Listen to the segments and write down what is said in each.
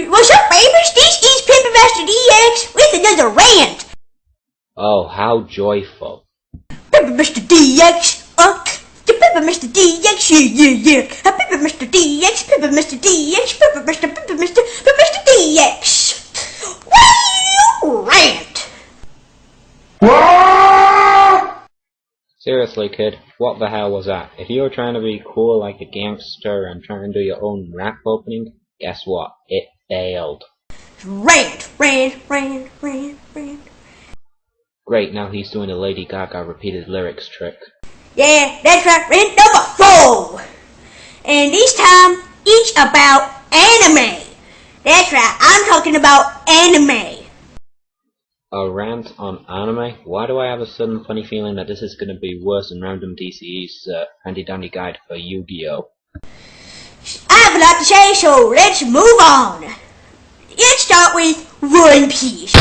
What's up, babers? This is Master DX with another rant. Oh, how joyful. Mr. DX, Mr. DX, yeah. Mr. DX, Mr. DX, Mr. DX. Woo! Rant. Seriously, kid, what the hell was that? If you were trying to be cool like a gangster and trying to do your own rap opening, guess what? It failed. Rant. Great, now he's doing a Lady Gaga repeated lyrics trick. Yeah, that's right, rant number 4. And this time, it's about anime. That's right, I'm talking about anime. A rant on anime? Why do I have a sudden funny feeling that this is going to be worse than Random DCE's handy-dandy guide for Yu-Gi-Oh? I have a lot to say, so let's move on. Let's start with One Piece.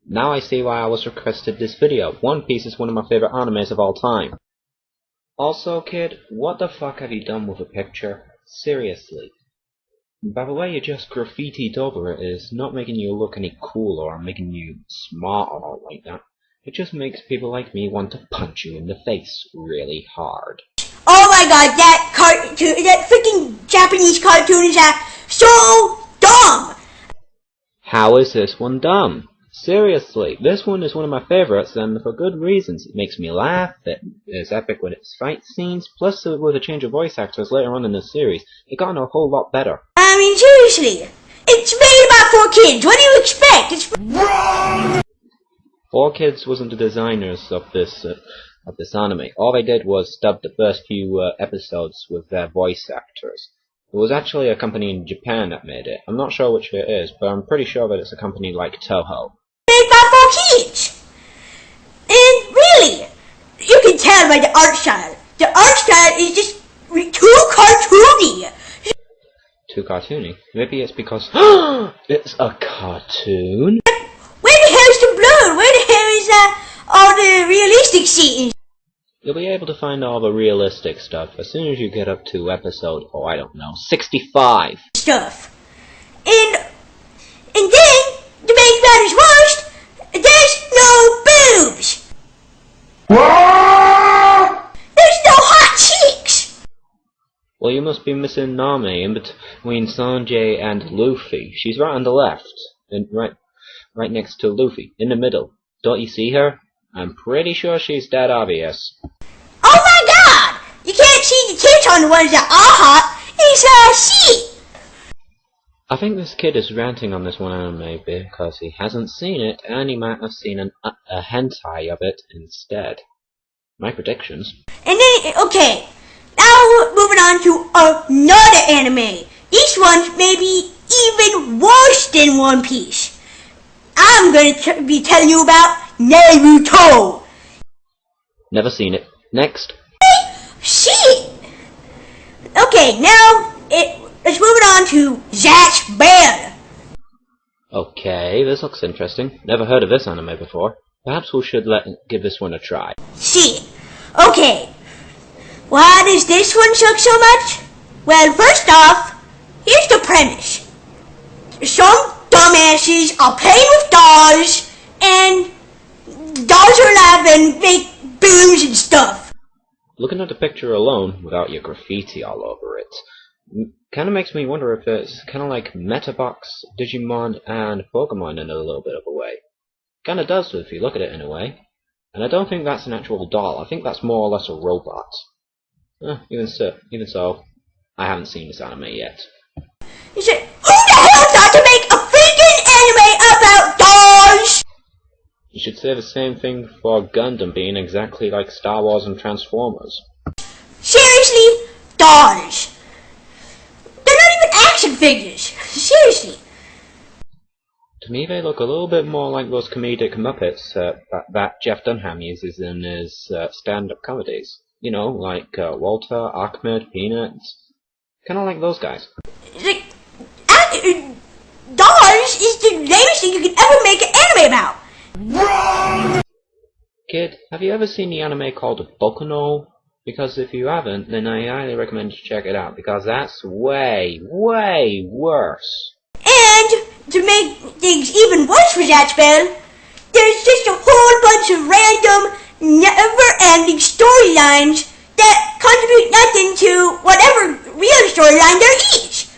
Now I see why I was requested this video. One Piece is one of my favorite animes of all time. Also, kid, what the fuck have you done with the picture? Seriously. By the way you just graffitied over it is not making you look any cooler or making you smart or like that. It just makes people like me want to punch you in the face really hard. Oh my god, that freaking Japanese cartoon is so dumb! How is this one dumb? Seriously, this one is one of my favorites, and for good reasons. It makes me laugh, it is epic with its fight scenes, plus with a change of voice actors later on in the series, it got a whole lot better. I mean, seriously, it's made by 4 kids, what do you expect? It's wrong! 4 Kids wasn't the designers of this anime. All they did was dub the first few episodes with their voice actors. It was actually a company in Japan that made it. I'm not sure which it is, but I'm pretty sure that it's a company like Toho. Made by 4 kids! And really, you can tell by the art style. The art style is just too cartoony. Too cartoony? Maybe it's because it's a cartoon? Where the hell is the blur? Where the hell is all the realistic scenes? You'll be able to find all the realistic stuff as soon as you get up to episode, 65. Stuff. And then, to make matters worse, there's no boobs. There's no hot chicks. Well, you must be missing Nami in between Sanjay and Luffy. She's right on the left, and right next to Luffy, in the middle. Don't you see her? I'm pretty sure she's dead obvious. Oh my god! You can't see the tits on the ones that are hot. It's shit. I think this kid is ranting on this one anime because he hasn't seen it, and he might have seen a hentai of it instead. My predictions. And then, okay, now moving on to another anime. This one's maybe even worse than One Piece. I'm gonna be telling you about Naruto. Never seen it. Next. Shit. Okay, now let's move it on to Zatch Bell. Okay, this looks interesting. Never heard of this anime before. Perhaps we should give this one a try. Shit. Okay. Why does this one suck so much? Well, first off, here's the premise. Some dumbasses are playing with dolls, and dolls are alive and make booms and stuff. Looking at the picture alone, without your graffiti all over it, kind of makes me wonder if it's kind of like Metabox, Digimon, and Pokemon in a little bit of a way. Kind of does if you look at it in a way. And I don't think that's an actual doll. I think that's more or less a robot. Even so, I haven't seen this anime yet. You said, who the hell thought to make a freaking anime about dolls? You should say the same thing for Gundam being exactly like Star Wars and Transformers. Seriously? Dolls. They're not even action figures. Seriously. To me they look a little bit more like those comedic Muppets that Jeff Dunham uses in his stand-up comedies. You know, like Walter, Ahmed, Peanuts. Kinda like those guys. Like, dolls is the lamest thing you could ever make an anime about. Wrong! Kid, have you ever seen the anime called Boku no Because if you haven't, then I highly recommend you check it out, because that's way, way worse. And to make things even worse for that spell, there's just a whole bunch of random, never-ending storylines that contribute nothing to whatever real storyline there is.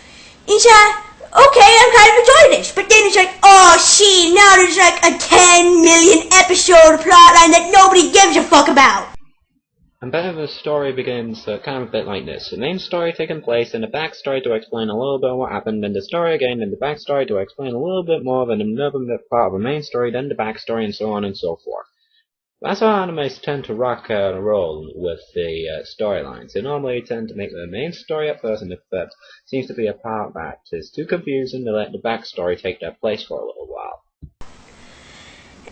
It's okay, I'm kind of enjoying this, but then it's like, oh, see, now there's like a 10 million episode plotline that nobody gives a fuck about. And better the story begins kind of a bit like this. The main story taking place, and the backstory to explain a little bit what happened, then the story again, then the backstory to explain a little bit more, then another part of the main story, then the backstory, and so on and so forth. That's how animes tend to rock and roll with the storylines. They normally tend to make the main story up first, and if that seems to be a part that is too confusing, they let the backstory take their place for a little while.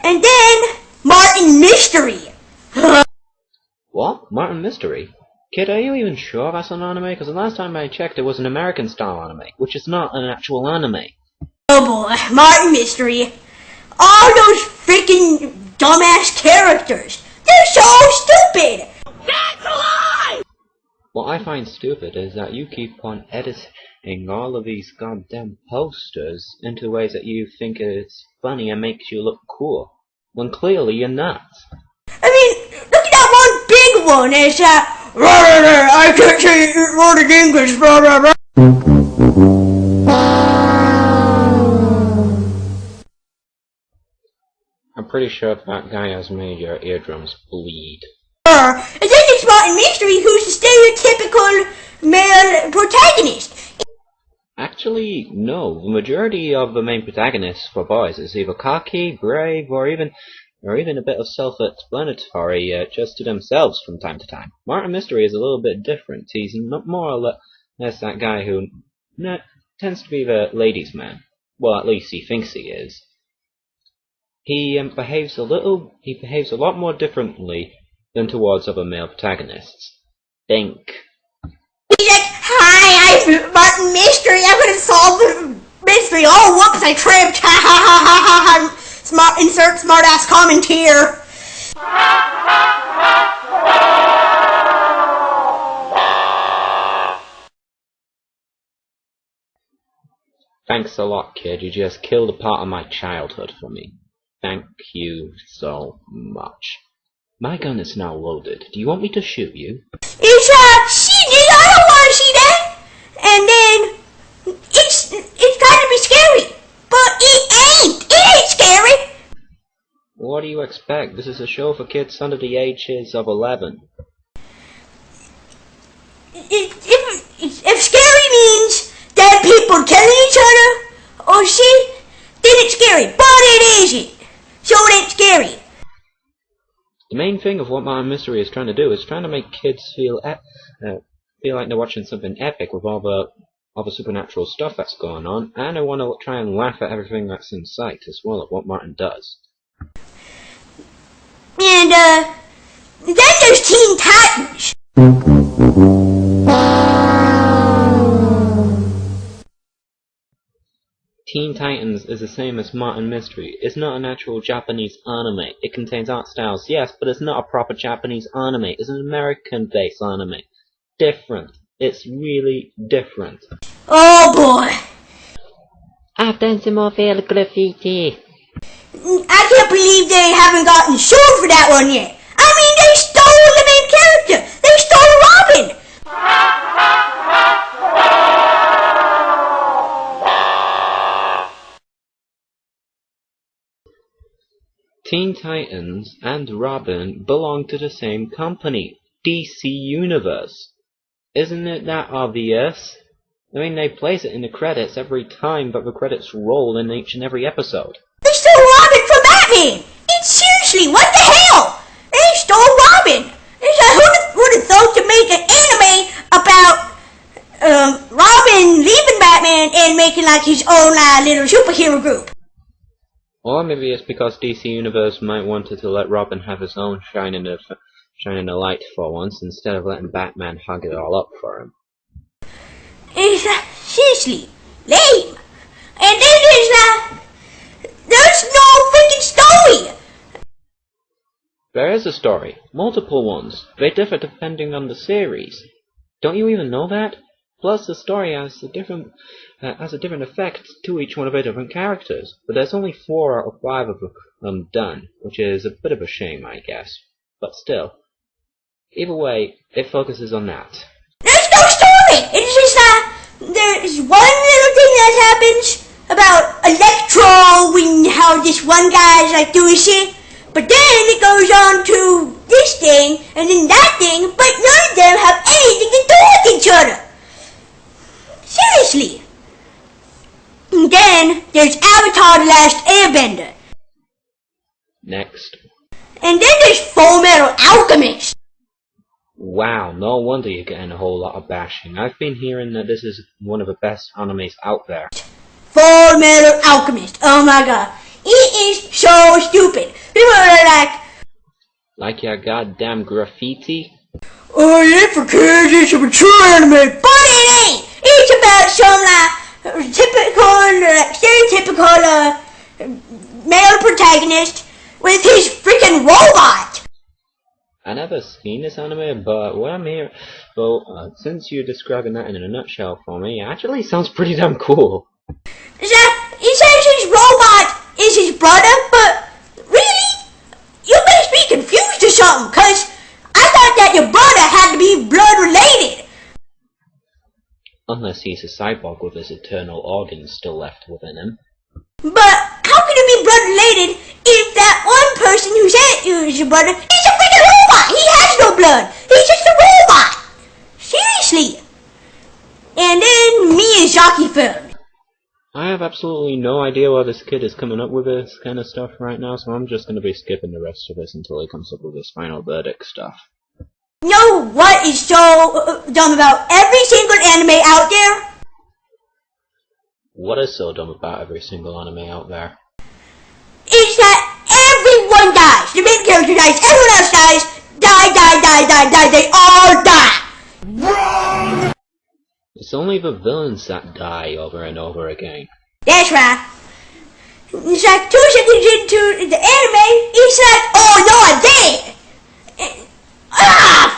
And then, Martin Mystery! What? Martin Mystery? Kid, are you even sure that's an anime? Because the last time I checked, it was an American-style anime, which is not an actual anime. Oh boy, Martin Mystery. All those freaking dumbass characters. They're so stupid! That's a lie! What I find stupid is that you keep on editing all of these goddamn posters into ways that you think it's funny and makes you look cool, when clearly you're not. I mean, look at that one big one. It's I can't say it word in English, blah blah blah. I'm pretty sure that guy has made your eardrums bleed. And then it's Martin Mystery, who's the stereotypical male protagonist. Actually, no. The majority of the main protagonists for boys is either cocky, brave, or even a bit of self-explanatory just to themselves from time to time. Martin Mystery is a little bit different. He's more or less that guy who tends to be the ladies' man. Well, at least he thinks he is. He behaves a lot more differently than towards other male protagonists. Think. He's like, hi, I'm Martin Mystery, I'm gonna solve the mystery. Oh, whoops, I tripped. Ha ha ha ha ha. Insert smart-ass commenterie. Thanks a lot, kid. You just killed a part of my childhood for me. Thank you so much. My gun is now loaded. Do you want me to shoot you? Shit, I don't want to see that. And then, it's kind of be scary. But it ain't scary. What do you expect? This is a show for kids under the ages of 11. If scary means dead people killing each other, or shit, then it's scary. But it isn't. So it ain't scary. The main thing of what Martin Mystery is trying to do is trying to make kids feel like they're watching something epic with all the supernatural stuff that's going on, and I want to try and laugh at everything that's in sight as well of what Martin does. And then there's Teen Titans. Teen Titans is the same as Martin Mystery. It's not an actual Japanese anime. It contains art styles, yes, but it's not a proper Japanese anime. It's an American-based anime. Different. It's really different. Oh boy. I've done some more failed graffiti. I can't believe they haven't gotten sued for that one yet. I mean, they stole the main character. They stole Robin. Teen Titans and Robin belong to the same company, DC Universe. Isn't it that obvious? I mean, they place it in the credits every time, but the credits roll in each and every episode. They stole Robin from Batman! Seriously, what the hell? They stole Robin! Who would have thought to make an anime about Robin leaving Batman and making like his own little superhero group? Or maybe it's because DC Universe might wanted to let Robin have his own shine in the light for once, instead of letting Batman hug it all up for him. Seriously, lame. And then there's no freaking story. There is a story, multiple ones. They differ depending on the series. Don't you even know that? Plus, the story has a different effect to each one of the different characters. But there's only 4 out of 5 of them done, which is a bit of a shame, I guess. But still, either way, it focuses on that. There's no story! It's just that there's one little thing that happens about Electro and how this one guy's like doing shit. But then it goes on to this thing, and then that thing, but none of them have anything to do with each other. Seriously. And then there's Avatar: The Last Airbender. Next. And then there's Full Metal Alchemist. Wow, no wonder you're getting a whole lot of bashing. I've been hearing that this is one of the best animes out there. Full Metal Alchemist. Oh my god. It is so stupid. People are like your goddamn graffiti? Oh yeah, for kids, it's a mature anime. But it ain't. It's about some stereotypical male protagonist with his freaking robot. I never seen this anime, but what I'm here, since you're describing that in a nutshell for me, it actually sounds pretty damn cool. He says his robot is his brother, but really? You must be confused or something, cause I thought that your brother had to be blood related. Unless he's a cyborg with his eternal organs still left within him. But how can it be blood related if that one person who said it was your brother is a freaking robot? He has no blood. He's just a robot. Seriously. And then Miyazaki film. I have absolutely no idea why this kid is coming up with this kind of stuff right now, so I'm just going to be skipping the rest of this until he comes up with his final verdict stuff. You know what is so dumb about every single anime out there? What is so dumb about every single anime out there? Is that everyone dies. The main character dies, everyone else dies. Die, they all die. Wrong! It's only the villains that die over and over again. That's right. It's like 2 seconds into the anime, it's like, oh no, I'm dead.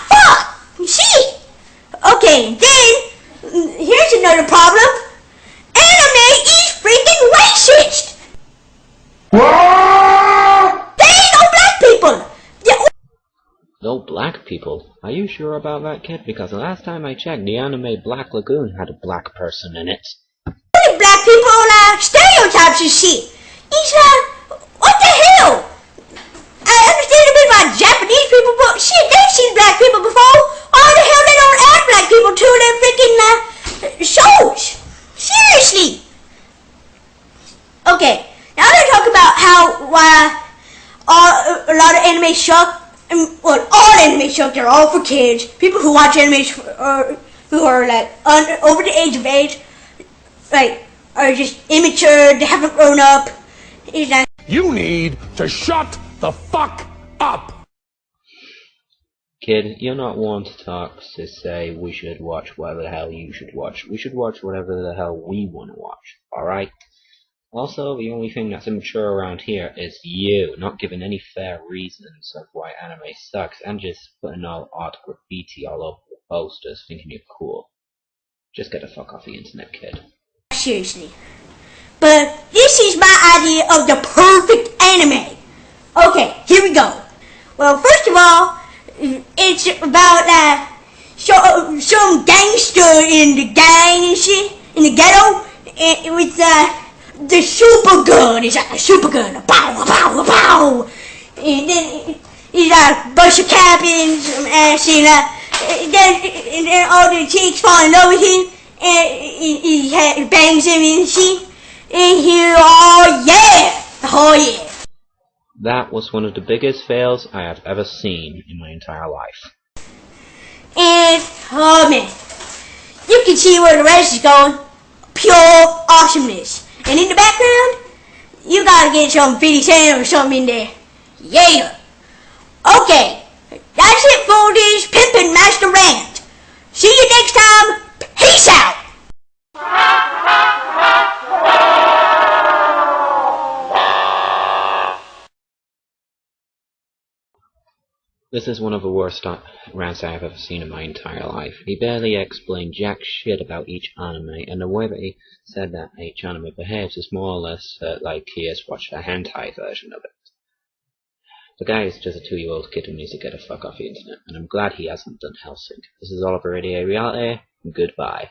Fuck! Shit! Okay, then, here's another problem. Anime is freaking racist! There ain't no black people! No black people? Are you sure about that, kid? Because the last time I checked, the anime Black Lagoon had a black person in it. Black people stereotypes and shit. It's what the hell? I understand a bit about Japanese people, but shit, they've seen black people before. Why the hell they don't add black people to their freaking shows? Seriously. Okay, now let's talk about how a lot of anime suck. Well, all anime suck. They're all for kids. People who watch anime who are like over the age of 8, like, are just immature. They haven't grown up. It's like, you need to shut the fuck up. Kid, you're not one to talk to say we should watch whatever the hell you should watch. We should watch whatever the hell we want to watch. Alright? Also, the only thing that's immature around here is you, not giving any fair reasons of why anime sucks, and just putting all odd graffiti all over the posters thinking you're cool. Just get the fuck off the internet, kid. Seriously. But this is my idea of the perfect anime. Okay, here we go. Well, first of all, it's about some gangster in the gang and shit, in the ghetto, with the super gun. It's like a super gun. Pow, pow, pow. And then he's like bunch of cabins, and then all the chicks fall in love with him, and he bangs him and shit. And he, oh yeah. That was one of the biggest fails I have ever seen in my entire life. And, oh man, you can see where the rest is going. Pure awesomeness. And in the background, you gotta get some 50 Cent or something in there. Yeah. Okay, that's it for this Pimpin' Master Rant. See you next time. Peace out. This is one of the worst rants I've ever seen in my entire life. He barely explained jack shit about each anime, and the way that he said that each anime behaves is more or less like he has watched a hentai version of it. The guy is just a 2-year-old kid who needs to get the fuck off the internet, and I'm glad he hasn't done Hellsing. This is Oliver Radio Reality, goodbye.